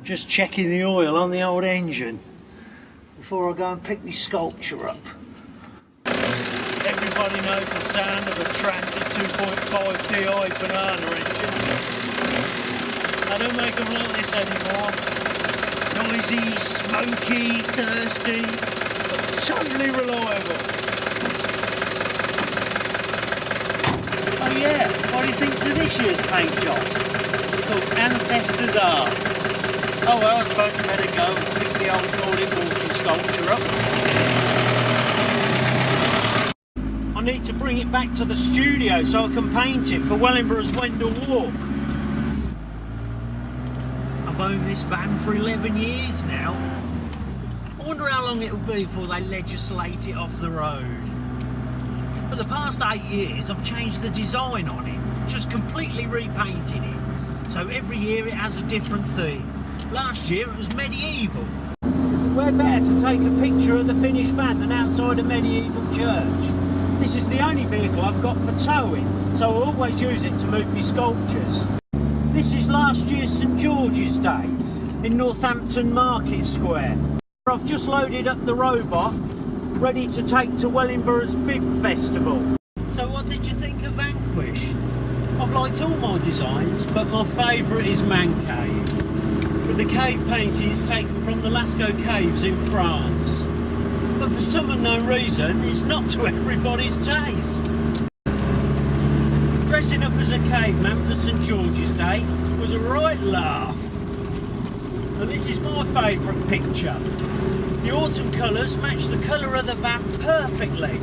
Just checking the oil on the old engine before I go and pick my sculpture up. Everybody knows the sound of a Transit 2.5 Di banana engine. I don't make them like this anymore. Noisy, smoky, thirsty, but totally reliable. Oh yeah, what do you think of this year's paint job? It's called Ancestors Art. Oh well, I suppose we better go and pick the old Nordic walking sculpture up. I need to bring it back to the studio so I can paint it for Wellingboro's Wendell Walk. I've owned this van for 11 years now. I wonder how long it'll be before they legislate it off the road. For the past 8 years I've changed the design on it, just completely repainted it. So every year it has a different theme. Last year it was medieval. Where better to take a picture of the finished van than outside a medieval church? This is the only vehicle I've got for towing, so I always use it to move my sculptures. This is last year's St George's Day in Northampton Market Square. I've just loaded up the robot, ready to take to Wellingboro's big festival. So what did you think of Vanquish? I've liked all my designs, but my favourite is Man Cave. With the cave paintings taken from the Lascaux Caves in France. But for some unknown reason, it's not to everybody's taste. Dressing up as a caveman for St George's Day was a right laugh. And this is my favourite picture. The autumn colours match the colour of the van perfectly.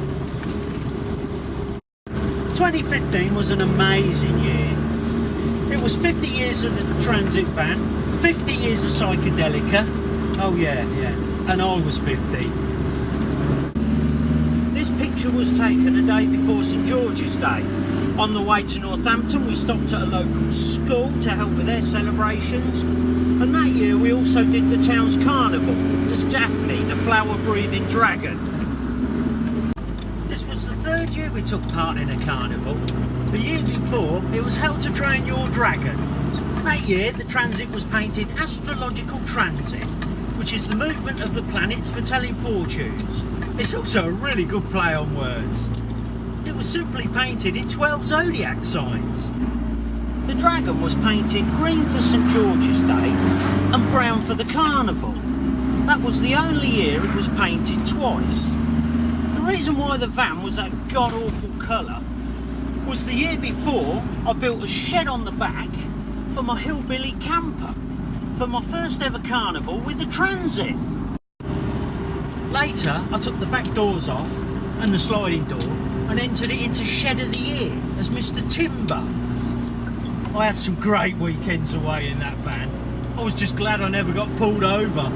2015 was an amazing year. It was 50 years of the Transit van, 50 years of Psychedelica. Oh yeah, and I was 50. This picture was taken a day before St George's Day. On the way to Northampton we stopped at a local school to help with their celebrations. And that year we also did the town's carnival as Daphne, the flower-breathing dragon. This was the third year we took part in a carnival. The year before it was How to Train Your Dragon. That year the transit was painted Astrological Transit, which is the movement of the planets for telling fortunes. It's also a really good play on words. It was simply painted in 12 zodiac signs. The dragon was painted green for St George's Day and brown for the carnival. That was the only year it was painted twice. The reason why the van was that god-awful colour was the year before I built a shed on the back for my hillbilly camper for my first ever carnival with the transit. Later I took the back doors off and the sliding door and entered it into Shed of the Year as Mr Timber. I had some great weekends away in that van. I was just glad I never got pulled over.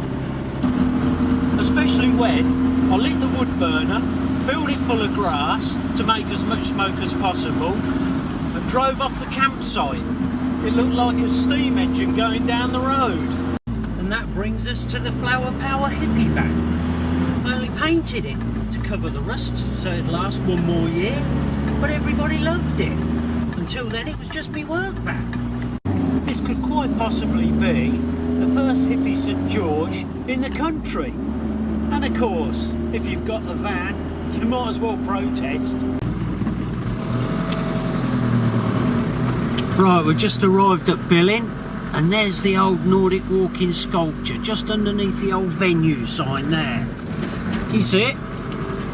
Especially when I lit the wood burner, filled it full of grass to make as much smoke as possible and drove off the campsite. It looked like a steam engine going down the road. And that brings us to the Flower Power hippie van. I only painted it to cover the rust so it'd last one more year, but everybody loved it. Until then it was just me work van. This could quite possibly be the first hippie St George in the country. And of course, if you've got a van, you might as well protest. Right, we've just arrived at Billing, and there's the old Nordic walking sculpture just underneath the old venue sign there. You see it?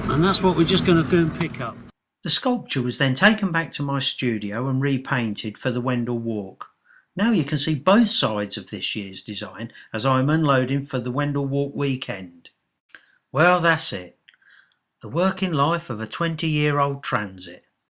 And that's what we're just going to go and pick up. The sculpture was then taken back to my studio and repainted for the Wendell Walk. Now you can see both sides of this year's design as I'm unloading for the Wendell Walk weekend. Well, that's it. The working life of a 20-year-old transit.